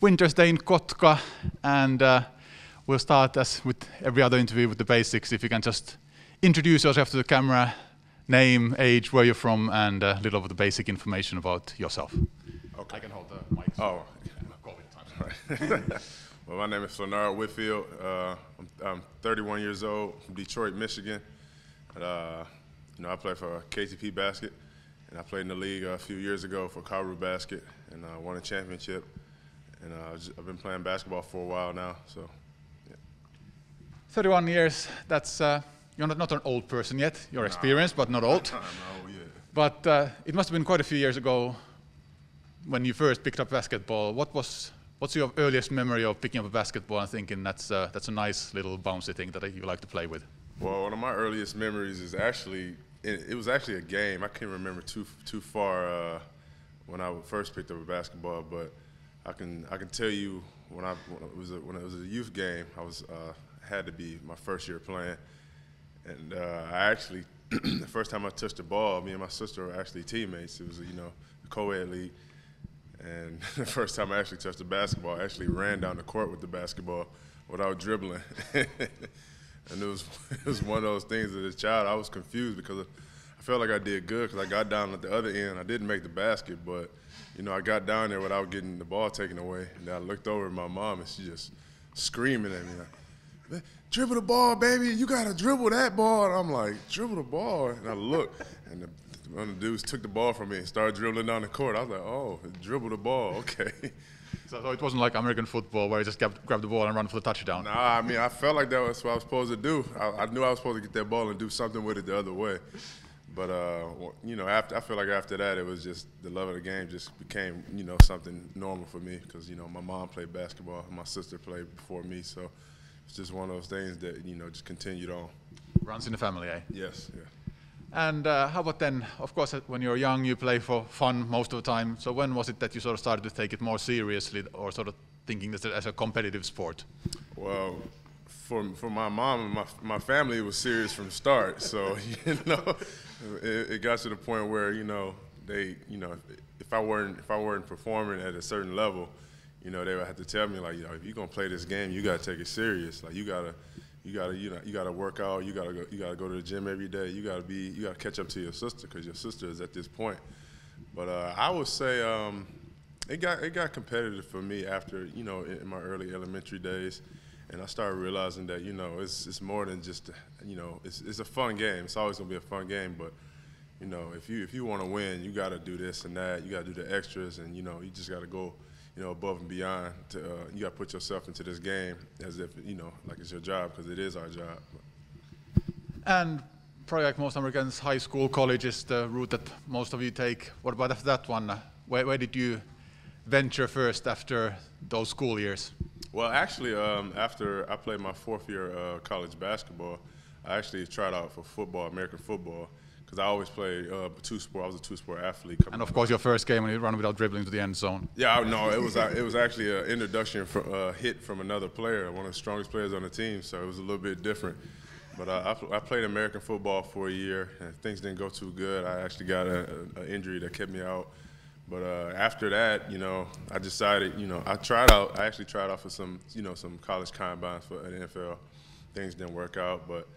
Winter's Day in Kotka, and we'll start as with every other interview with the basics. If you can just introduce yourself to the camera, name, age, where you're from, and a little of the basic information about yourself. Okay. I can hold the mic. Oh. Right. Well, my name is Flenard, Whitfield. I'm 31 years old, from Detroit, Michigan. And, I play for KTP-Basket, and I played in the league a few years ago for Korisliiga-Basket, and won a championship. And I've been playing basketball for a while now, so yeah. 31 years, that's, you're not an old person yet. You're experienced, but not old. No, yeah. But it must have been quite a few years ago when you first picked up basketball. What's your earliest memory of picking up a basketball and thinking that's a nice little bouncy thing that you like to play with? Well, one of my earliest memories is actually, it was actually a game. I can't remember too far when I first picked up a basketball, but I can tell you when it was a youth game. I was had to be my first year playing, and I actually the first time I touched the ball, me and my sister were actually teammates. It was a co-ed league, and the first time I actually touched the basketball, I actually ran down the court with the basketball without dribbling. And it was one of those things as a child, I was confused because I felt like I did good because I got down at the other end. I didn't make the basket, but I got down there without getting the ball taken away. And then I looked over at my mom, and she just screaming at me, like, "Dribble the ball, baby! You gotta dribble that ball!" And I'm like, "Dribble the ball!" And I looked, and one of the dudes took the ball from me and started dribbling down the court. I was like, "Oh, dribble the ball, okay." So it wasn't like American football where you just grab the ball and run for the touchdown. Nah, I mean, I felt like that was what I was supposed to do. I knew I was supposed to get that ball and do something with it the other way. But I feel like after that, it was just the love of the game just became something normal for me because my mom played basketball, my sister played before me, so it's just one of those things that just continued on. Runs in the family, eh? Yes, yeah. And how about then? Of course, when you're young, you play for fun most of the time. So when was it that you sort of started to take it more seriously, or sort of thinking this as a competitive sport? Well, for my mom and my family, it was serious from the start. So it got to the point where they if I weren't performing at a certain level, they would have to tell me like, if you're gonna play this game, you gotta take it serious. Like you gotta work out. You gotta go to the gym every day. You gotta catch up to your sister because your sister is at this point. But I would say it got competitive for me after in my early elementary days, and I started realizing that it's more than just it's a fun game. It's always gonna be a fun game, but if you want to win, you gotta do this and that. You gotta do the extras, and you just gotta go above and beyond. You got to put yourself into this game as if, like it's your job, because it is our job. And probably like most Americans, high school, college is the route that most of you take. What about after that one? Where did you venture first after those school years? Well, actually, after I played my fourth year college basketball, I actually tried out for football, American football, because I always played two sport. I was a two-sport athlete. And of course, your first game when you run without dribbling to the end zone. Yeah, no, it was actually an introduction hit from another player, one of the strongest players on the team. So it was a little bit different. But I played American football for a year, and things didn't go too good. I actually got an injury that kept me out. But after that, I decided, I actually tried out for some college combines for an NFL. Things didn't work out, but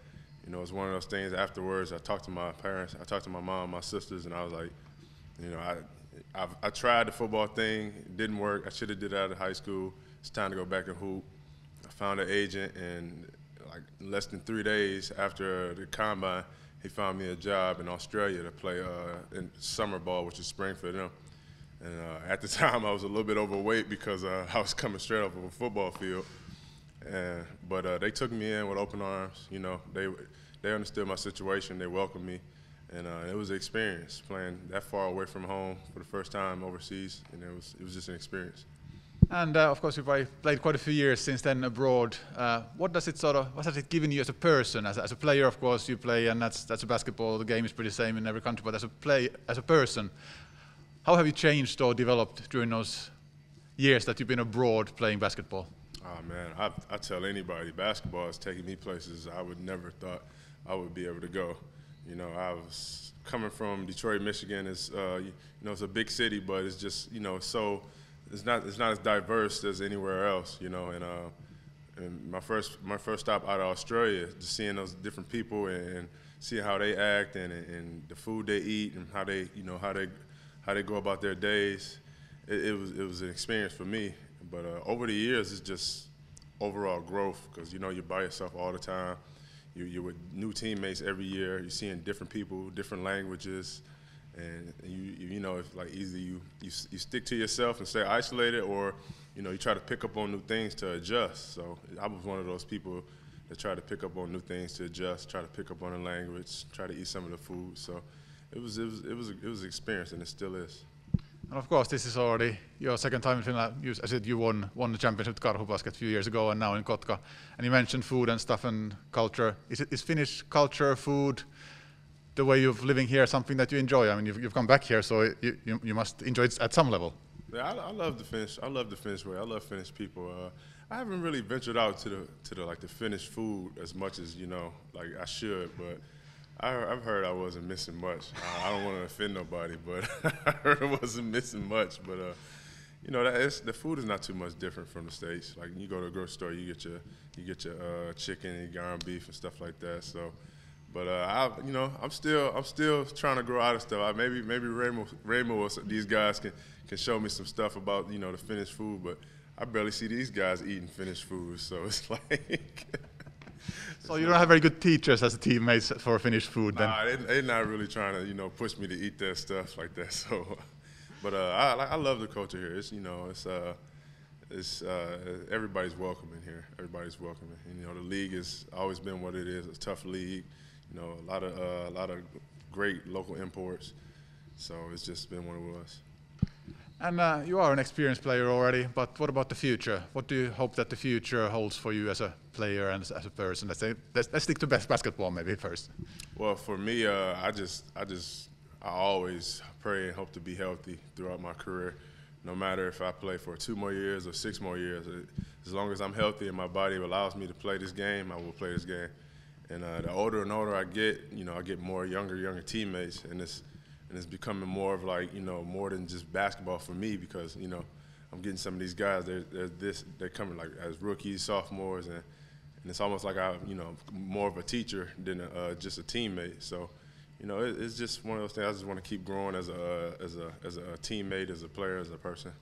it was one of those things. Afterwards, I talked to my parents, I talked to my mom, my sisters, and I was like, I tried the football thing, it didn't work. I should have did it out of high school. It's time to go back and hoop. I found an agent, and like less than 3 days after the combine, he found me a job in Australia to play in summer ball, which is spring for them. And at the time, I was a little bit overweight because I was coming straight off of a football field. But they took me in with open arms. They understood my situation. They welcomed me, and it was an experience playing that far away from home for the first time overseas, and it was just an experience. And of course, you've played quite a few years since then abroad. What has it given you as a person? As a player, of course, you play, and that's a basketball. The game is pretty the same in every country. But as a person, how have you changed or developed during those years that you've been abroad playing basketball? Oh man, I tell anybody, basketball is taking me places I would never thought I would be able to go. I was coming from Detroit, Michigan. It's it's a big city, but it's just it's not as diverse as anywhere else, you know. And my first stop out of Australia, just seeing those different people and seeing how they act and the food they eat and how they go about their days, it was an experience for me. But over the years, it's just overall growth because you know you're by yourself all the time. You're with new teammates every year. You're seeing different people, different languages, and you know if like either you stick to yourself and stay isolated, or you know you try to pick up on new things to adjust. So I was one of those people that try to pick up on new things to adjust, try to pick up on the language, try to eat some of the food. So it was an experience, and it still is. And of course, this is already your second time in Finland. I said you won the championship with KTP-Basket a few years ago, and now in Kotka. And you mentioned food and stuff and culture. Is Finnish culture, food, the way you're living here, something that you enjoy? I mean, you've come back here, so you must enjoy it at some level. Yeah, I love the Finnish. I love the Finnish way. I love Finnish people. I haven't really ventured out to the Finnish food as much as like I should, but. I've heard I wasn't missing much. I don't want to offend nobody, but I heard I wasn't missing much. But the food is not too much different from the States. Like you go to a grocery store, you get your chicken and ground beef and stuff like that. So, but I'm still trying to grow out of stuff. Maybe Ramo or these guys can show me some stuff about the Finnish food, but I barely see these guys eating Finnish food. So it's like. So you don't have very good teachers as teammates for Finnish food, then? Nah, they're not really trying to, push me to eat that stuff like that. So, but I love the culture here. It's everybody's welcome in here. Everybody's welcome. And, the league has always been what it is. It's a tough league. A lot of great local imports. So it's just been what it was. And you are an experienced player already, but what about the future? What do you hope that the future holds for you as a player and as a person? Let's stick to basketball maybe first. Well, for me, I always pray and hope to be healthy throughout my career, no matter if I play for 2 more years or 6 more years. As long as I'm healthy and my body allows me to play this game, I will play this game. And the older and older I get, I get more younger teammates, and it's becoming more of like, more than just basketball for me because, I'm getting some of these guys, they're coming like as rookies, sophomores, and it's almost like I'm more of a teacher than just a teammate. So, it's just one of those things. I just want to keep growing as a teammate, as a player, as a person.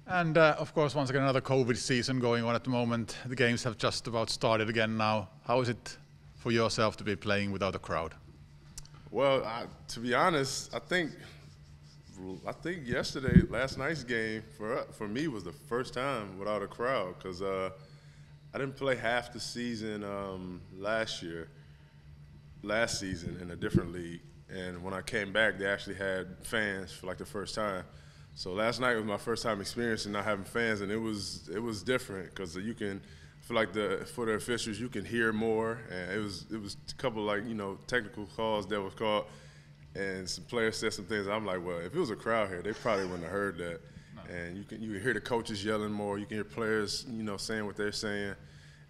And of course, once again, another COVID season going on at the moment. The games have just about started again now. How is it for yourself to be playing without a crowd? Well, to be honest, I think last night's game for me was the first time without a crowd because I didn't play half the season last season in a different league, and when I came back, they actually had fans for like the first time. So last night was my first time experiencing not having fans, and it was different because you can. I feel like for the officials, you can hear more, and it was a couple technical calls that was called, and some players said some things. I'm like, well, if it was a crowd here, they probably wouldn't have heard that. No. And you can hear the coaches yelling more. You can hear players, saying what they're saying,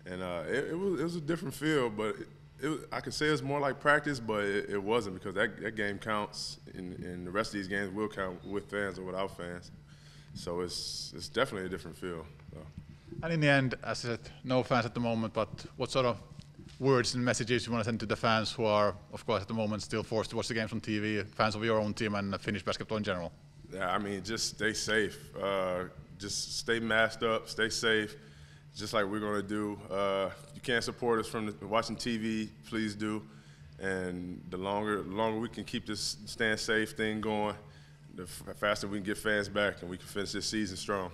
and it was a different feel. But I could say it's more like practice, but it wasn't because that game counts, and the rest of these games will count with fans or without fans. So it's definitely a different feel. So. And in the end, as I said, no fans at the moment, but what sort of words and messages you want to send to the fans who are, of course, at the moment still forced to watch the games on TV, fans of your own team and Finnish basketball in general? Yeah, I mean, just stay safe. Just stay masked up, stay safe, just like we're going to do. You can't support us from watching TV, please do. And the longer we can keep this staying safe thing going, the faster we can get fans back and we can finish this season strong.